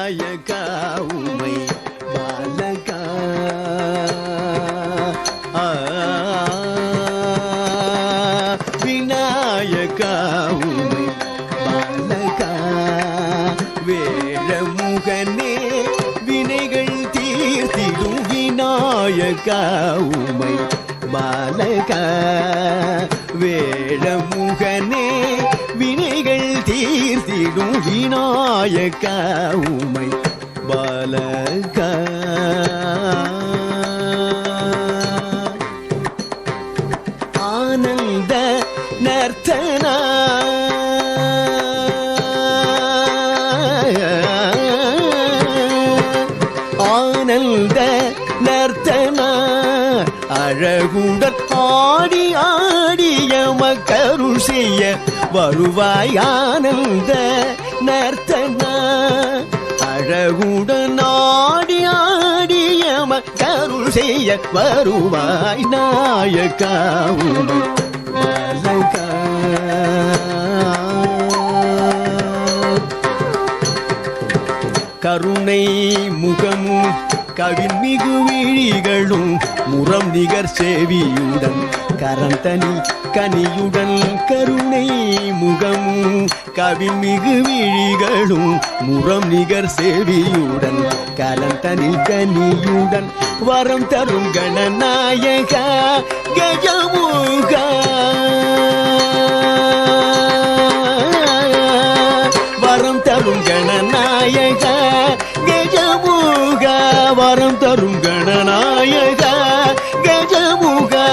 விநாயகா உமை பாலகா விநாயகா உமை பாலகா வேழமுகனே வினைகள் தீர்த்திடும் விநாயகா உமை பாலகா வேழமுகனே வினைகள் தீர்த்திடும் விநாயகா உமை பாலகா ஆனந்த நர்த்தனா ஆனந்த நர்த்தனா அழகுடன் ஆடி ஆடிய மக்கருள் செய்ய வருவாய் ஆனந்த நர்த்தனா அழகுடன் ஆடி ஆடிய மக்கருள் செய்ய வருவாய் நாயகா உமை பாலகா கருணை முகமும் கவின்மிகு விழிகளும் முரம் நிகர் சேவியுடன் கரந்தனி கனியுடன் கருணை முகமும் கவின்மிகு விழிகளும் முரம் நிகர் சேவியுடன் கரந்தனி கனியுடன் வரம் தரும் கணநாயகா கஜமுகா வரம் தரும் கணநாயகா கஜமுகா வரம் தரும் கணநாயகா கஜமுகா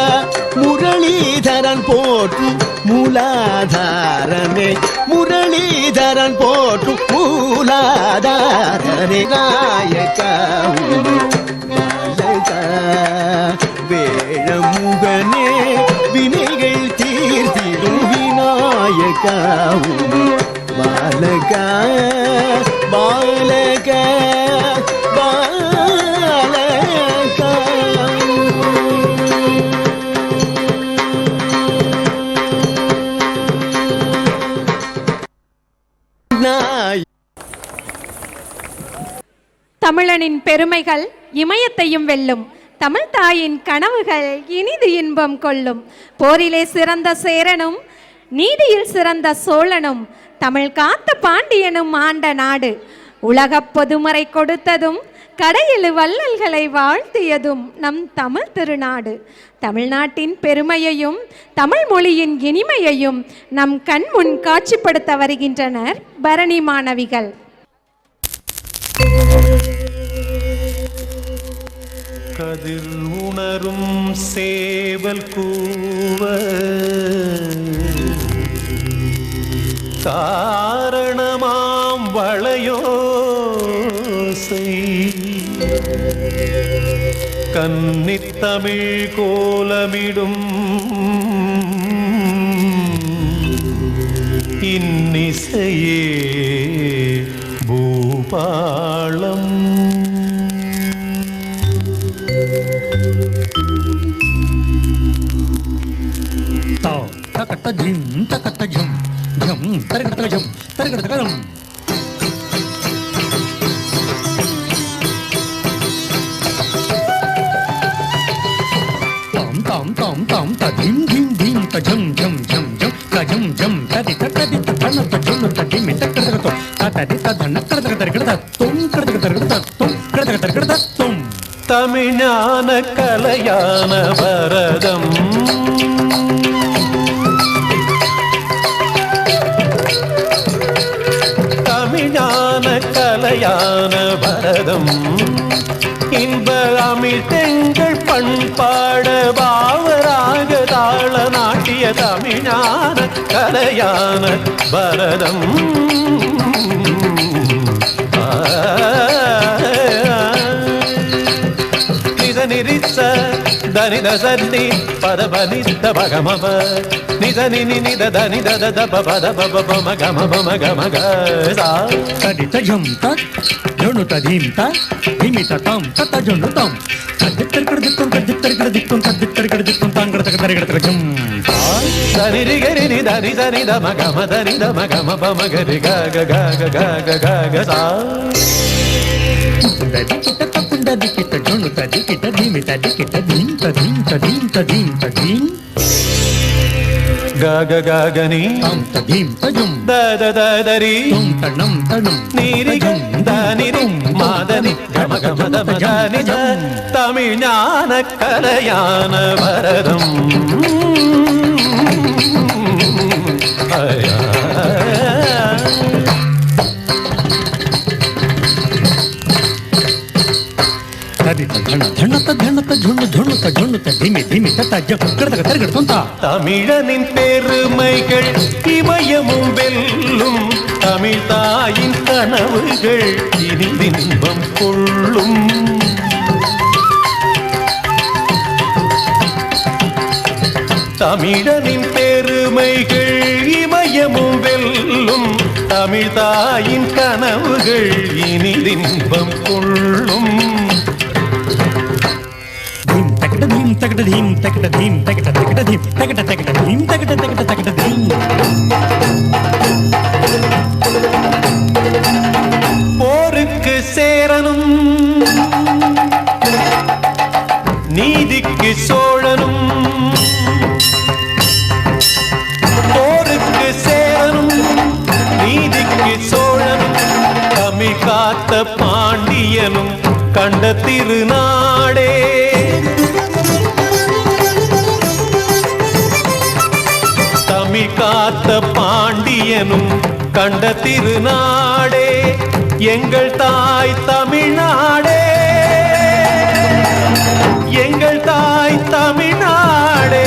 முரளிதரன் போற்றும் மூலாதாரனே முரளிதரன் போற்றும் மூலாதாரனே நாயகா பாலகா வேழமுகனே வினைகள் தீர்த்திடும் விநாயகா பாலகா பாலகா பாலகா தமிழனின் பெருமைகள் இமயத்தையும் வெல்லும். தமிழ் தாயின் கனவுகள் இனிது இன்பம் கொள்ளும். போரிலே சிறந்த சேரனும் நீதியில் சிறந்த சோழனும் தமிழ் காத்த பாண்டியனும் ஆண்ட நாடு. உலகப் பொதுமறை கொடுத்ததும் கடையில் வள்ளல்களை வாழ்த்தியதும் நம் தமிழ் திருநாடு. தமிழ்நாட்டின் பெருமையையும் தமிழ் மொழியின் இனிமையையும் நம் கண் முன் காட்சிப்படுத்த வருகின்றனர் பரணி மாணவிகள். கதிர் உணரும் சேவல் கூவ காரணமாம் வளையோசை கன்னித்தமிழ் கோலமிடும் இன்னிசையே பூபாளம். தகட்ட ஜிம் தகட்ட ஜம் ஜம் தரகட்ட ஜம் தரகட்ட கலம் தாம் தாம் தாம் தாம் ததிம் ஜிம் ஜிம் தஜம் ஜம் ஜம் ஜம் கஜம் ஜம் ததி ததி தன தஜம் ததி மிட்ட கரதோ ததி தன கரதக தரகட தொம் கரதக தரகட தொம் கரதக தரகட தொம். தமிழான கலையான பரதம் தமிழான கலையான பரதம் இன்ப அமிழ் தெங்கள் பண்பாட பாவராக தாள நாட்டிய தமிழான கலையான பரதம். நிரிச்ச தனித சன்னி பதபனித பகமப நிதனி நித தனி தத பத பப மகம மகமக தடித ஜம் தத் ஜொனு ததீம் த திமித தம் தத ஜொனு தம் ததித்தர் கடித்தும் ததித்தர் கடித்தும் ததித்தர் கடித்தும் தாங்கடத தரகடத ஜம் தனி ரிகரி நிதனி தனி த மகம தனி த மகம ப மகரி க க க க க க க சா ததி கிட்ட தப்புண்டதி கிட்ட ஜொண்ணு ததி கிட்ட தீமி ததி கிட்ட தீம் ததீம் ததீம் ததீம் ததீம் గగ గగని தாம் ததீம் தஜும் దద దదరి தும் தணம் தணும் நீரி தனிரி மாதனி கம கம தம ஜானி ஜ தமிழ் ஞான கலையான பரதம் ததி தண தணத தணத ஜொண்ணு ஜொண்ணுத ஜொண்ணுத தீமி தீமி தத்த ஜ கிடதக தர்கடதொந்தா தமிழனின் பெருமைகள் இமயமும் வெல்லும் தமிழ் தாயின் கனவுகள் இனி இன்பம் கொள்ளும் தமிழனின் பெருமைகள் இமயமும் வெல்லும் தமிழ் தாயின் கனவுகள் இனி இன்பம் கொள்ளும் தீம் தகட தீம் தகட தீம் தகட தகட தீம் தகட தகட தீம் தகட தகட தகட தீம் போருக்கு சேரனும் நீதிக்கு சோழனும் போருக்கு சேரனும் நீதிக்கு சோழனும் தமிழ் காத்த பாண்டியனும் கண்ட திருநாடே தமிழ் காத்த பாண்டியனும் கண்ட திருநாடே எங்கள் தாய் தமிழ்நாடே எங்கள் தாய் தமிழ்நாடே